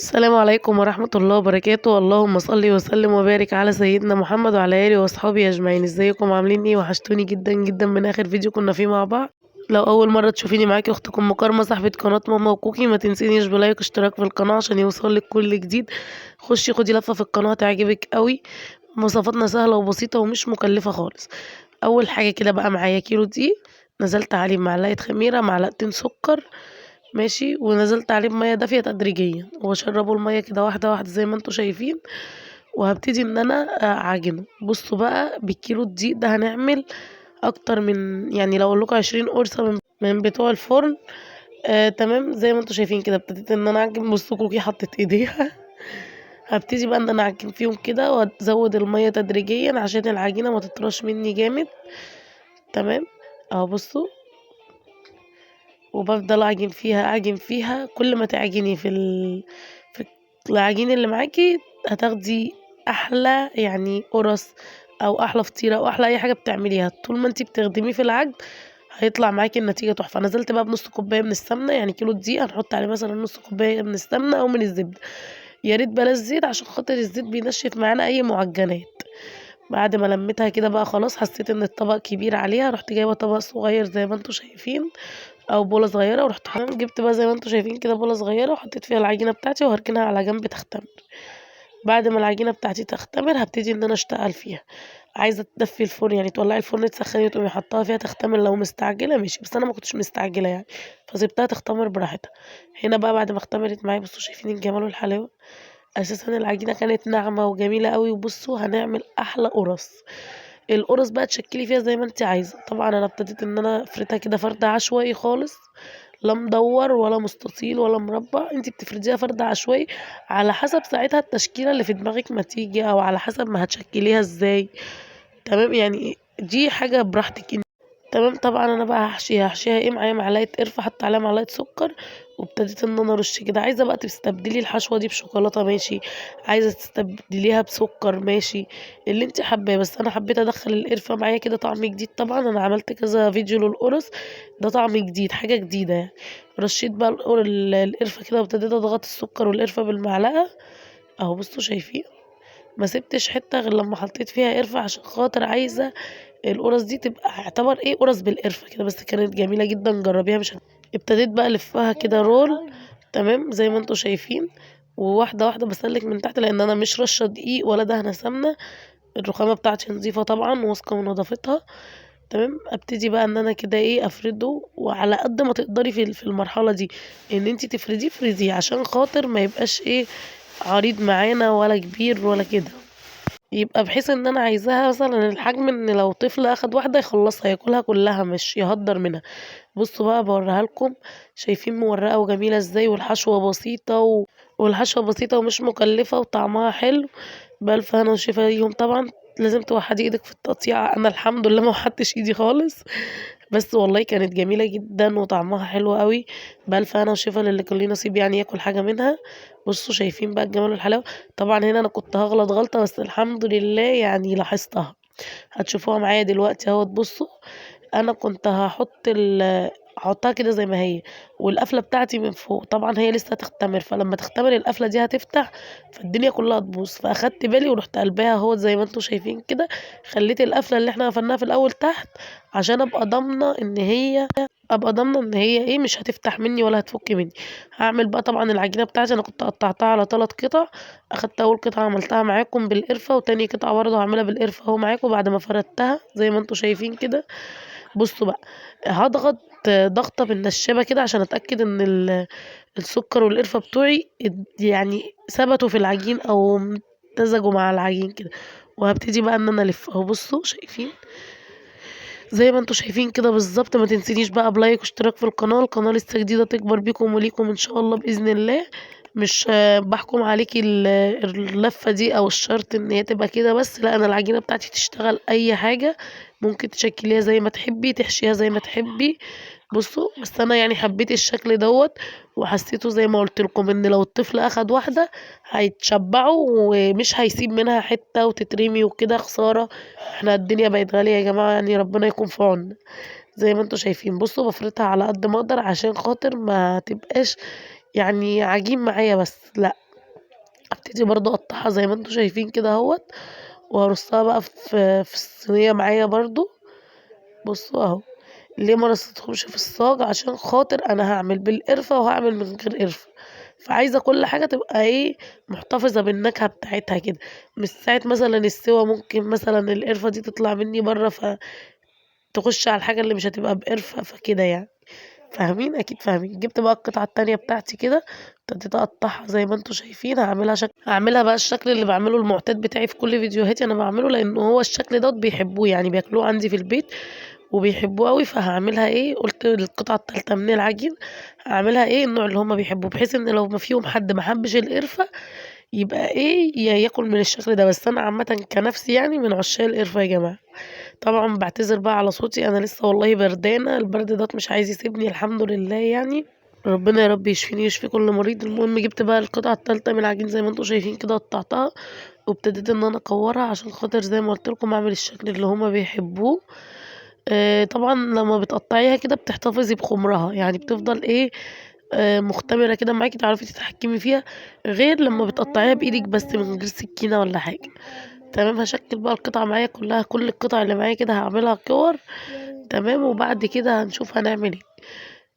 السلام عليكم ورحمة الله وبركاته، اللهم صل وسلم وبارك على سيدنا محمد وعلى آله وأصحابه أجمعين، ازيكم عاملين إيه؟ وحشتوني جدًا، جدًا من آخر فيديو كنا فيه مع بعض. لو أول مرة تشوفيني معاكِ أختكم مكارمة صاحبة قناة ماما وكوكي، ما تنسينيش بلايك واشتراك في القناة عشان يوصلِك كل جديد. خشي خدي لفة في القناة هتعجبِك أوي، وصفاتنا سهلة وبسيطة ومش مكلفة خالص. أول حاجة كده بقى معايا كيلو دقيق، نزلت عليه بمعلقة خميرة، معلقتين سكر ماشي، ونزلت عليه بمَيّة دافية تدريجيًا، واشرّبه المَيّة كده واحدة، واحدة زي ما أنتم شايفين، وهابتدي إن أنا أعجنه. بُصّوا بقى بالكيلو الدقيق ده هنعمل أكتر من يعني لو أقول لكم 20 قرصة من بتوع الفرن تمام، زي ما أنتم شايفين كده ابتديت إن أنا أعجن. بُصّوا كوكي حطِّت إيديها. هابتدي بقى إن أنا أعجن فيهم كده وأزوّد المَيّة تدريجيًا عشان العجينة ما تطراش منّي جامد تمام، أهو بُصّوا. وبافضل أعجن فيها، أعجن فيها، كل ما تعجني في العجين اللي معاكِ هتاخدي أحلى يعني قُرَص أو أحلى فطيرة أو أحلى أي حاجة بتعمليها، طول ما أنتِ بتخدميه في العجن هيطلع معاكِ النتيجة تحفة. نزلت بقى بنُص كوباية من السمنة، يعني كيلو دقيق هنحط عليه مثلًا نُص كوباية من السمنة أو من الزبدة، يا ريت بلاش زيت عشان خاطر الزيت بينشّف معانا أي مُعجنات. بعد ما لميتها كده بقى خلاص حسيت إن الطبق كبير عليها، رُحت جايبة طبق صغير زي ما أنتم شايفين أو بولة صغيرة، ورُحت جِبت بقى زي ما أنتم شايفين كده بولة صغيرة وحطيت فيها العجينة بتاعتي وهاركنها على جنب تختمر. بعد ما العجينة بتاعتي تختمر هابتدي إن أنا أشتغل فيها، عايزة تدفّي الفرن يعني تولّعي الفرن تسخّني وتقومي حاطاها فيها تختمر لو مستعجلة ماشي، بس أنا ما كنتش مستعجلة يعني، فسِبتها تختمر براحتها. هنا بقى بعد ما اختمرت معايا بُصّوا شايفين الجمال والحلاوة؟ أساسًا العجينة كانت ناعمة وجميلة أوي، وبُصّوا هنعمل أحلى قُرَص. القُرَص بقى تشكّلي فيها زي ما أنتِ عايزة، طبعًا أنا ابتديت إن أنا أفردها كده فرد عشوائي خالص، لا مدوّر ولا مستطيل ولا مربّع، أنتِ بتفرديها فرد عشوائي على حسب ساعتها التشكيلة اللي في دماغِك ما تيجي، أو على حسب ما هتشكّليها إزاي، تمام، يعني دي حاجة براحتك أنتِ. تمام، طبعًا أنا بقى هاحشيها إيه، معايا معلقة قرفة حاطة عليها معلقة سكر، وابتديت إن أنا أرُش كده. عايزة بقى تستبدلي الحشوة دي بشوكولاتة ماشي، عايزة تستبدليها بسكر ماشي، اللي أنتِ حاباه، بس أنا حبيت أدخّل القرفة معايا كده طعم جديد طبعًا. أنا عملت كذا فيديو للقرص، ده طعم جديد، حاجة جديدة يعني. رشيت بقى القرفة كده وابتديت أضغط السكر والقرفة بالمعلقة، أهو بُصّوا شايفين؟ ما سِبتش حتّة غير لمّا حطيت فيها قرفة عشان خاطر عايزة القُرَص دي تبقى يعتبر إيه، قُرَص بالقرفة كده، بس كانت جميلة جدًا جرّبيها مش ابتديت بقى ألفّها كده رول تمام، زي ما أنتم شايفين، وواحدة، واحدة باسلِّك من تحت لإن أنا مش راشة دقيق ولا دهنة سمنة، الرخامة بتاعتي نضيفة طبعًا وواثقة من نضافتها تمام. أبتدي بقى إن أنا كده إيه، أفرده وعلى قد ما تقدري في المرحلة دي إن أنتِ تفرديه، افرديه عشان خاطر ما يبقاش إيه، عريض معانا ولا كبير ولا كده. يبقى بحيث إن أنا عايزاها مثلًا الحجم إن لو طفل أخد واحدة يخلّصها، ياكلها كلّها مش يهدّر منها. بُصّوا بقى باورّيها لكم، شايفين مورقة وجميلة إزاي والحشوة بسيطة والحشوة بسيطة ومش مكلفة وطعمها حلو، بألف هنا وشفا ليهم طبعًا. لازم توحّدي إيدِك في التقطيع، أنا الحمد لله ما وحّدتش إيدي خالص، بس والله كانت جميلة جدًا وطعمها حلو أوي، بألف هنا وشفا للي كان ليه نصيب يعني ياكل حاجة منها. بُصّوا شايفين بقى الجمال والحلاوة؟ طبعًا هنا أنا كنت هاغلط غلطة بس الحمد لله يعني لاحظتها، هتشوفوها معايا دلوقتي أهوّة بُصّوا. أنا كنت هاحطها كده زي ما هي، والقفلة بتاعتي من فوق، طبعًا هي لسه هتختمر، فلمّا تختمر القفلة دي هتفتح، فالدنيا كلّها تبوظ، فأخدت بالي ورُحت قالباها أهوّة زي ما أنتم شايفين كده، خلّيت القفلة اللي إحنا قفلناها في الأول تحت، عشان أبقى ضامنة إن هي إيه، مش هتفتح منّي ولا هتفُك منّي. هاعمل بقى طبعًا العجينة بتاعتي، أنا كنت قطّعتها على 3 قطع، أخدت أول قطعة عملتها معاكم بالقرفة، وتاني قطعة برضه هاعملها بالقرفة أهو معاكم بعد ما فردتها زي ما أنتم شايفين كده. بُصّوا بقى، هاضغط ضغطة بالنشّابة كده عشان أتأكد إن السكر والقرفة بتوعي يعني ثبتوا في العجين أو امتزجوا مع العجين كده، وهابتدي بقى إن أنا ألِف أهو بُصّوا شايفين؟ زي ما أنتم شايفين كده بالضبط. ما تنسينيش بقى بلايك واشتراك في القناة، القناة لسه جديدة تكبر بيكم وليكم إن شاء الله بإذن الله. مش باحكم عليكِ اللفة دي أو الشرط إن هي تبقى كده بس، لأ أنا العجينة بتاعتي تشتغل أي حاجة، ممكن تشكّليها زي ما تحبي، تحشيها زي ما تحبي. بُصّوا، بس أنا يعني حبيت الشكل دوّة، وحسيته زي ما قُلت لكم إن لو الطفل أخد واحدة هيتشبعوا ومش هيسيب منها حتة وتترمي وكده خسارة. إحنا الدنيا بقت غالية يا جماعة يعني ربنا يكون في عوننا. زي ما أنتم شايفين بُصّوا بافردها على قد ما أقدر عشان خاطر ما تبقاش يعني عجين معايا بس، لأ، هابتدي برضه أقطّعها زي ما أنتم شايفين كده أهوّة، وهارصّها بقى في الصينية معايا برضه. بُصّوا أهو، ليه ما رصيتهمش في الصاج؟ عشان خاطر أنا هاعمل بالقرفة وهاعمل من غير قرفة، فعايزة كل حاجة تبقى إيه، محتفظة بالنكهة بتاعتها كده، مش ساعة مثلًا السِوَى ممكن مثلًا القرفة دي تطلع منّي برّه تخُش على الحاجة اللي مش هتبقى بقرفة، فكده يعني. فاهمين؟ أكيد فاهمين. جِبت بقى القطعة التانية بتاعتي كده، ابتديت أقطّعها زي ما أنتم شايفين، هاعملها بقى الشكل اللي باعمله المُعتاد بتاعي في كل فيديوهاتي، أنا باعمله لإنه هو الشكل دوّة بيحبوه، يعني بياكلوه عندي في البيت وبيحبوه أوي، فهاعملها إيه، قُلت القطعة التالتة من العجين هاعملها إيه، النوع اللي هُم بيحبوه، بحيث إن لو ما فيهم حد ما حبّش القرفة، يبقى إيه، ياكل من الشكل ده، بس أنا عامةً كنَفْسي يعني من عشاق القرفة يا جماعة. طبعًا باعتذر بقى على صوتي، أنا لسه والله بردانة، البرد دوّة مش عايز يسيبني الحمد لله يعني، ربنا يا رب يشفيني ويشفي كل مريض. المهم جِبت بقى القطعة التالتة من العجين زي ما أنتم شايفين كده قطّعتها، وابتديت إن أنا أكوّرها عشان خاطر زي ما قُلت لكم أعمل الشكل اللي هُم بيحبوه. طبعًا لمّا بتقطّعيها كده بتحتفظي بخُمرها، يعني بتفضل إيه، مختمرة كده معاكِ تعرفي تتحكمي فيها، غير لمّا بتقطّعيها بإيدِك بس من غير سكينة والّا حاجة. تمام، هاشكِّل بقى القطع معايا كلّها، كل القطع اللي معايا كده هاعملها كِوَر. تمام، وبعد كده هنشوف هنعمل إيه.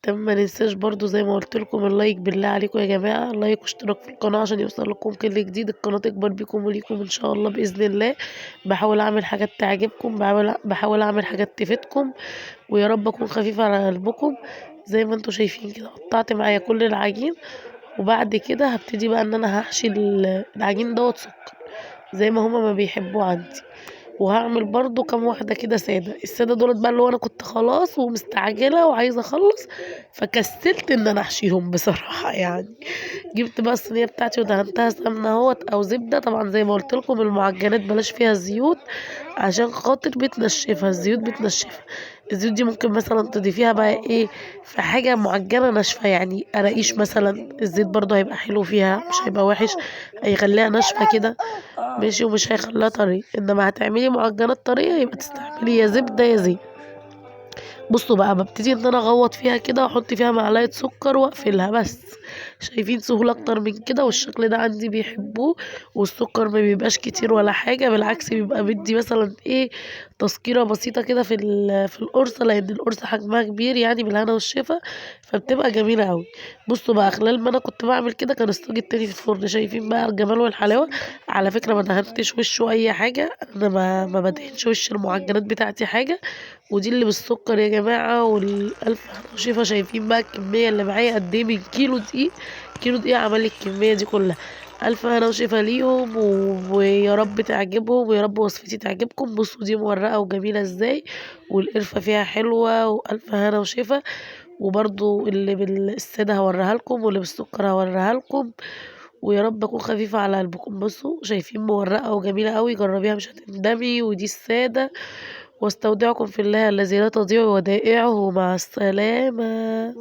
تمام، ما ننساش برضه زي ما قُلت لكم اللايك بالله عليكم يا جماعة، لايك واشتراك في القناة عشان يوصل لكم كل جديد، القناة تكبر بيكم وليكم إن شاء الله بإذن الله. باحاول أعمل حاجات تعجبكم، باحاول أعمل حاجات تفيدكم، ويا رب أكون خفيفة على قلبكم. زي ما أنتم شايفين كده قطّعت معايا كل العجين، وبعد كده هابتدي بقى إن أنا هاحشي العجين دوّة سُكّر، زي ما هُم ما بيحبوه عندي. وهاعمل برضه كام واحدة كده سادة، السادة دُولة بقى اللي هو أنا كنت خلاص ومستعجلة وعايزة أخلّص، فكسّلت إن أنا أحشيهم بصراحة يعني. جِبت بقى الصينية بتاعتي ودهنتها سمنة أهوّة أو زبدة، طبعًا زي ما قُلت لكم المعجنات بلاش فيها زيوت عشان خاطر بتنشّفها، الزيوت بتنشّفها. الزيوت دي ممكن مثلًا تضيفيها بقى إيه، في حاجة معجنة ناشفة، يعني قراقيش مثلًا، الزيت برضه هيبقى حلو فيها مش هيبقى وِحِش، هيخلّيها ناشفة كده ماشي، ومش هيخلّيها طرية، إنّما هتعملي معجنات طرية يبقى تستعملي يا زبدة يا زيت. بُصّوا بقى بابتدي إن أنا أغوّط فيها كده وأحط فيها معلقة سُكّر وأقفلها بس، شايفين سهولة أكتر من كده، والشكل ده عندي بيحبوه، والسُكّر ما بيبقاش كتير ولا حاجة، بالعكس بيبقى مدّي مثلًا إيه، تذكيرة بسيطة كده في القرصة، لإن القرصة حجمها كبير يعني بالهنا والشفا، فبتبقى جميلة أوي. بُصّوا بقى خلال ما أنا كنت باعمل كده كان الصاج التاني في الفرن، شايفين بقى الجمال والحلاوة؟ على فكرة ما دهنتش وشه أي حاجة، أنا ما بادهنش وش المعجنات بتاعتي حاجة، ودي اللي بالسكر يا جماعة والألف هنا وشفا. شايفين بقى الكمية اللي معايا قد إيه من كيلو دقيق، كيلو دقيق عمل لي الكمية دي كلها. ألف هنا وشفا ليهم ويا رب تعجبهم ويا رب وصفتي تعجبكم. بصوا دي مورقة وجميلة ازاي، والقرفة فيها حلوة، وألف هنا وشفا. وبرضو اللي بالسادة هوريها لكم واللي بالسكر هوريها لكم، ويا رب أكون خفيفة على قلبكم. بصوا شايفين مورقة وجميلة أوي، جربيها مش هتندمي. ودي السادة. واستودعكم في الله الذي لا تضيع ودائعه. مع السلامة.